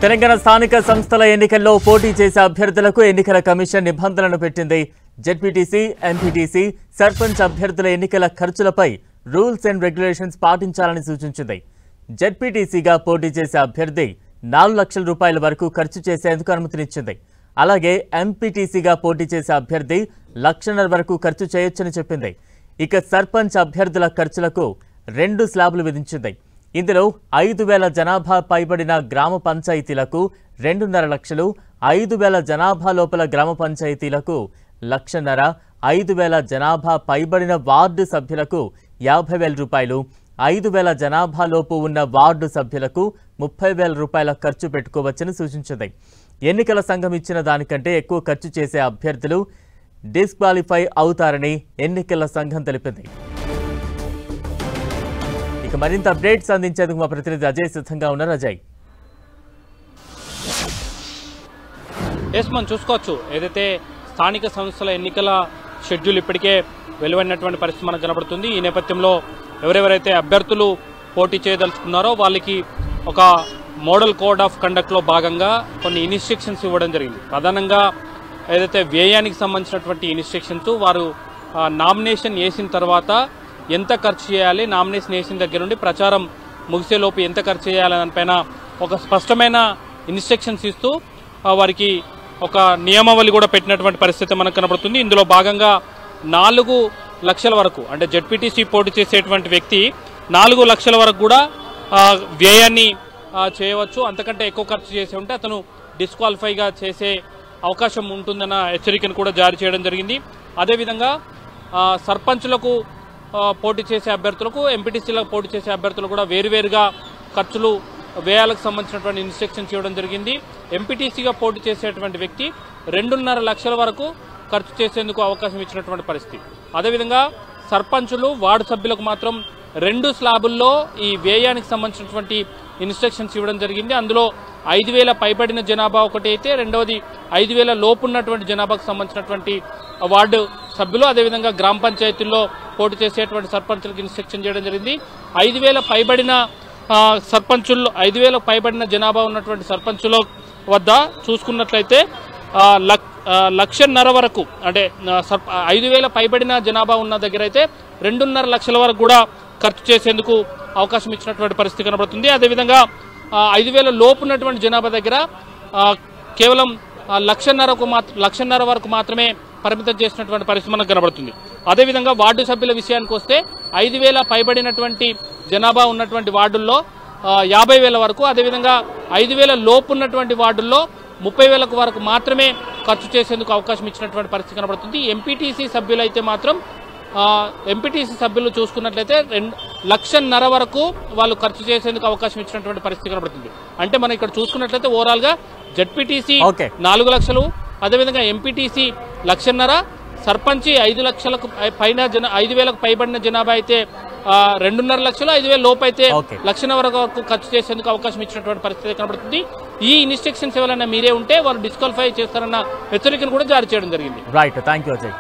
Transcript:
తెలంగాణ స్థానిక సంస్థల ఎన్నికల్లో పోటీ చేసే అభ్యర్థులకు ఎన్నికల కమిషన్ నిబంధనలను పెట్టింది. జెడ్పీటీసీ, ఎంపీటీసీ, సర్పంచ్ అభ్యర్థుల ఎన్నికల ఖర్చులపై రూల్స్ అండ్ రెగ్యులేషన్స్ పాటించాలని సూచించింది. జెడ్పీటీసీగా పోటీ చేసే అభ్యర్థి 4 లక్షల రూపాయల వరకు ఖర్చు చేసేందుకు అనుమతినిచ్చింది. అలాగే ఎంపీటీసీగా పోటీ చేసే అభ్యర్థి 1.5 లక్షల వరకు ఖర్చు చేయొచ్చని చెప్పింది. ఇక సర్పంచ్ అభ్యర్థుల ఖర్చులకు 2 స్లాబులు విధించింది. ఇందులో 5,000 జనాభా పైబడిన గ్రామ పంచాయతీలకు 2.5 లక్షలు, 5,000 జనాభా లోపల గ్రామ పంచాయతీలకు 1.5 లక్షలు, 5,000 జనాభా పైబడిన వార్డు సభ్యులకు 50,000 రూపాయలు, 5,000 జనాభా లోపు ఉన్న వార్డు సభ్యులకు 30,000 రూపాయల ఖర్చు పెట్టుకోవచ్చని సూచించింది. ఎన్నికల సంఘం ఇచ్చిన దానికంటే ఎక్కువ ఖర్చు చేసే అభ్యర్థులు డిస్క్వాలిఫై అవుతారని ఎన్నికల సంఘం తెలిపింది. ఇక మరింత అప్డేట్స్ అందించేందుకు మా ప్రతినిధి అజయ్ సిద్ధంగా ఉన్నారు. అజయ్, మనం చూసుకోవచ్చు, ఏదైతే స్థానిక సంస్థల ఎన్నికల షెడ్యూల్ ఇప్పటికే వెలువడినటువంటి పరిస్థితి మనకు కనబడుతుంది. ఈ నేపథ్యంలో ఎవరెవరైతే అభ్యర్థులు పోటీ చేయదలుచుకున్నారో వాళ్ళకి ఒక మోడల్ కోడ్ ఆఫ్ కండక్ట్లో భాగంగా కొన్ని ఇన్స్ట్రక్షన్స్ ఇవ్వడం జరిగింది. ప్రధానంగా ఏదైతే వ్యయానికి సంబంధించినటువంటి ఇన్స్ట్రక్షన్స్, వారు నామినేషన్ వేసిన తర్వాత ఎంత ఖర్చు చేయాలి, నామినేషన్ వేసిన దగ్గర నుండి ప్రచారం ముగిసేలోపు ఎంత ఖర్చు చేయాలి దానిపైన ఒక స్పష్టమైన ఇన్స్ట్రక్షన్స్ ఇస్తూ వారికి ఒక నియమావళి కూడా పెట్టినటువంటి పరిస్థితి మనకు కనబడుతుంది. ఇందులో భాగంగా 4 లక్షల వరకు, అంటే జెడ్పీటీసీ పోటీ చేసేటువంటి వ్యక్తి 4 లక్షల వరకు కూడా వ్యయాన్ని చేయవచ్చు. అంతకంటే ఎక్కువ ఖర్చు చేసి ఉంటే అతను డిస్క్వాలిఫైగా చేసే అవకాశం ఉంటుందన్న హెచ్చరికను కూడా జారీ చేయడం జరిగింది. అదేవిధంగా సర్పంచులకు పోటీ చేసే అభ్యర్థులకు, ఎంపీటీసీలకు పోటీ చేసే అభ్యర్థులు కూడా వేరువేరుగా ఖర్చులు వ్యయాలకు సంబంధించినటువంటి ఇన్స్ట్రక్షన్స్ ఇవ్వడం జరిగింది. ఎంపీటీసీగా పోటీ చేసేటువంటి వ్యక్తి 2.5 లక్షల వరకు ఖర్చు చేసేందుకు అవకాశం ఇచ్చినటువంటి పరిస్థితి. అదేవిధంగా సర్పంచులు, వార్డు సభ్యులకు మాత్రం 2 స్లాబుల్లో ఈ వ్యయానికి సంబంధించినటువంటి ఇన్స్ట్రక్షన్స్ ఇవ్వడం జరిగింది. అందులో 5,000 పైబడిన జనాభా ఒకటి అయితే, రెండవది 5,000 లోపు ఉన్నటువంటి జనాభాకు సంబంధించినటువంటి వార్డు సభ్యులు, అదేవిధంగా గ్రామ పంచాయతీల్లో పోటీ చేసేటువంటి సర్పంచులకు ఇన్స్ట్రక్షన్ చేయడం జరిగింది. 5,000 పైబడిన సర్పంచుల్లో 5,000 పైబడిన జనాభా ఉన్నటువంటి సర్పంచుల వద్ద చూసుకున్నట్లయితే 1.5 లక్షల వరకు, అంటే 5,000 పైబడిన జనాభా ఉన్న దగ్గర అయితే 2.5 లక్షల వరకు కూడా ఖర్చు చేసేందుకు అవకాశం ఇచ్చినటువంటి పరిస్థితి కనబడుతుంది. అదేవిధంగా 5,000 లోపు ఉన్నటువంటి జనాభా దగ్గర కేవలం 1.5 లక్షల వరకు మాత్రమే పరిమితం చేసినటువంటి పరిస్థితి మనకు కనబడుతుంది. అదేవిధంగా వార్డు సభ్యుల విషయానికి వస్తే 5,000 పైబడినటువంటి జనాభా ఉన్నటువంటి వార్డుల్లో 50,000 వరకు, అదేవిధంగా 5,000 లోపు ఉన్నటువంటి వార్డుల్లో 30,000 వరకు మాత్రమే ఖర్చు చేసేందుకు అవకాశం ఇచ్చినటువంటి పరిస్థితి కనబడుతుంది. ఎంపీటీసీ సభ్యులైతే మాత్రం ఎంపీటీసీ సభ్యులు చూసుకున్నట్లయితే 2.5 లక్షల వరకు వాళ్ళు ఖర్చు చేసేందుకు అవకాశం ఇచ్చినటువంటి పరిస్థితి కనబడుతుంది. అంటే మనం ఇక్కడ చూసుకున్నట్లయితే ఓవరాల్గా జెడ్పీటీసీ 4 లక్షలు, అదేవిధంగా ఎంపీటీసీ 1.5 లక్షలు, సర్పంచ్ 5 లక్షలకు పైన 5,000 పైబడిన జనాభా అయితే 2.5 లక్షలు, 5,000 లోపు అయితే 1 లక్షల వరకు ఖర్చు చేసేందుకు అవకాశం ఇచ్చినటువంటి పరిస్థితి కనబడుతుంది. ఈ ఇన్స్ట్రక్షన్స్ ఎవరైనా మీరే ఉంటే వారు డిస్క్వాలిఫై చేస్తారన్న హెచ్చరికను కూడా జారీ చేయడం జరిగింది. Right, thank you Ajay.